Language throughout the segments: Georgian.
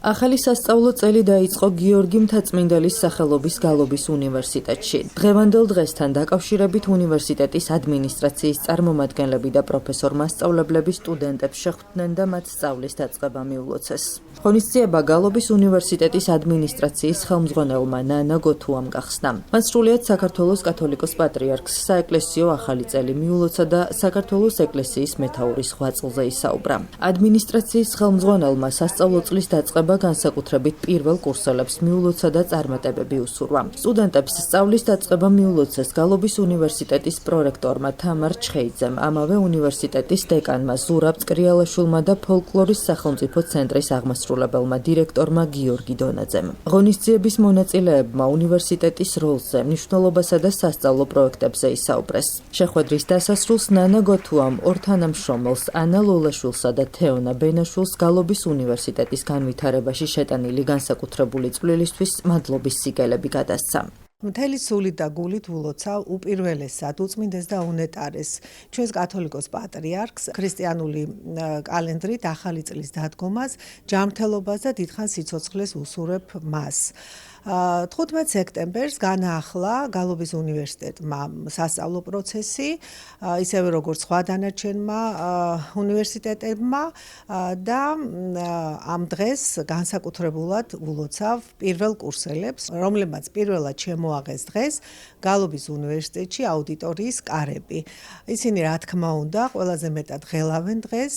ახალი სასწავლო წელი დაიწყო გიორგი მთაწმინდელის სახელობის გალობის უნივერსიტეტში. დღევანდელ დღესთან დაკავშირებით უნივერსიტეტის ადმინისტრაციის წარმომადგენლები და პროფესორ-მასწავლებლები სტუდენტებს შეხვდნენ და მათ სწავლის დაწყება მიულოცეს. ღონისძიება გალობის უნივერსიტეტის ადმინისტრაციის ხელმძღვანელმა ნანა გოთუამ გახსნა. მან სრულიად საქართველოს კათოლიკოს პატრიარქს საეკლესიო ახალი წელი მიულოცა და საქართველოს ეკლესიის მეთაურის ღვაწლზე ისაუბრა. ადმინისტრაციის ხელმძღვანელმა სასწავლო წლის დაწყება განსაკუთრებით პირველ კურსელებს მიულოცა და წარმატებები უსურვა. სტუდენტებს სწავლის დაწყება მიულოცეს გალობის უნივერსიტეტის პრორექტორმა თამარ ჩხეიძემ, ამავე უნივერსიტეტის დეკანმა ზურაბ წკრიალაშვილმა და ფოლკლორის სახელმწიფო ცენტრის აღმასრულებელმა დირექტორმა გიორგი დონაძემ. ღონისძიების მონაწილეებმა უნივერსიტეტის როლზე, მნიშვნელობასა და სასწავლო პროექტებზე ისაუბრეს. შეხვედრის დასასრულს ნანა გოთუამ ორ თანამშრომელს ანა ლოლაშვილსა და თეონა ბენაშვილს გალობის უნივერსიტეტის განვითარებაში შეტანილი განსაკუთრებული წვლილისთვის მადლობის სიგელები გადასცა. მთელი სულით და გულით ულოცავ უპირველესად უწმინდეს და უნეტარეს ჩვენს კათოლიკოს პატრიარქს ქრისტიანული კალენდრით ახალი წლის დადგომას, ჯანმრთელობას და დიდხანს სიცოცხლეს უსურებ მას. 15 სექტემბერს განაახლა გალობის უნივერსიტეტმა სასწავლო პროცესი, ისევე როგორც სხვა დანარჩენმა უნივერსიტეტებმა და ამ დღეს განსაკუთრებულად ულოცავ პირველ კურსელებს, რომლებმაც პირველად შემოაღეს დღეს გალობის უნივერსიტეტში აუდიტორიის კარები. ისინი რა თქმა უნდა ყველაზე მეტად ღელავენ დღეს,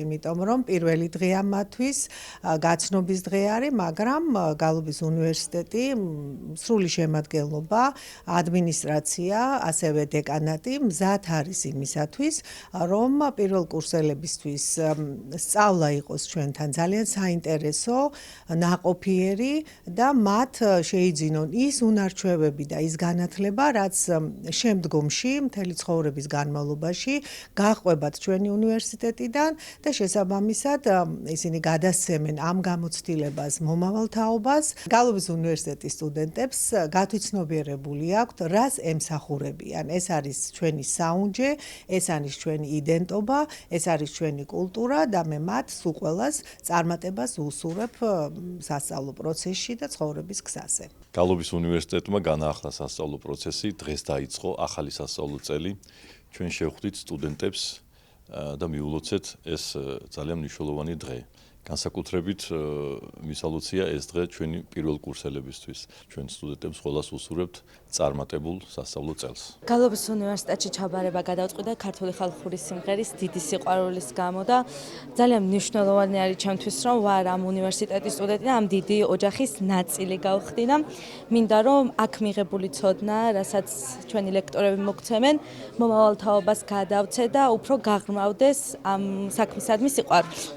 იმიტომ რომ პირველი დღეა მათთვის, გაცნობის დღე არის, მაგრამ გალობის უნივერსიტეტი სრული შემადგენლობა, ადმინისტრაცია, ასევე დეკანატი მზად არის იმისათვის, რომ პირველ კურსელებისთვის სწავლა იყოს ჩვენთან ძალიან საინტერესო, ნაყოფიერი და მათ შეიძინონ ის უნარჩვევები და ის განათლება, რაც შემდგომში მთელი ცხოვრების განმავლობაში გაჰყვებათ ჩვენი უნივერსიტეტიდან და შესაბამისად ისინი გადასცემენ ამ გამოცდილებას მომავალ თაობას. გალობის უნივერსიტეტის სტუდენტებს გათვითცნობიერებული აქვთ, რას ემსახურებიან. ეს არის ჩვენი საუნჯე, ეს არის ჩვენი იდენტობა, ეს არის ჩვენი კულტურა და მე მათ სულ ყველას წარმატებას უსურვებ სასწავლო პროცესში და ცხოვრების გზაზე. გალობის უნივერსიტეტმა განაახლა სასწავლო პროცესი, დღეს დაიწყო ახალი სასწავლო წელი. ჩვენ შევხვდით სტუდენტებს და მიულოცეთ ეს ძალიან მნიშვნელოვანი დღე. განსაკუთრებით მისალოცია ეს დღე ჩვენი პირველ კურსელებისთვის. ჩვენ სტუდენტებს ყველას უსურვებთ წარმატებულ სასწავლო წელს. გალობის უნივერსიტეტში ჩაბარება გადავწყვიტე ქართული ხალხური სიმღერის დიდი სიყვარულის გამო და ძალიან მნიშვნელოვანი არის ჩემთვის, რომ ვარ ამ უნივერსიტეტის სტუდენტი და ამ დიდი ოჯახის ნაწილი გავხდინა. მინდა რომ აქ მიღებული ცოდნა, რასაც ჩვენი ლექტორები მოგცემენ, მომავალ თაობას გადავცე და უფრო გაღრმავდეს ამ საქმისადმი სიყვარული.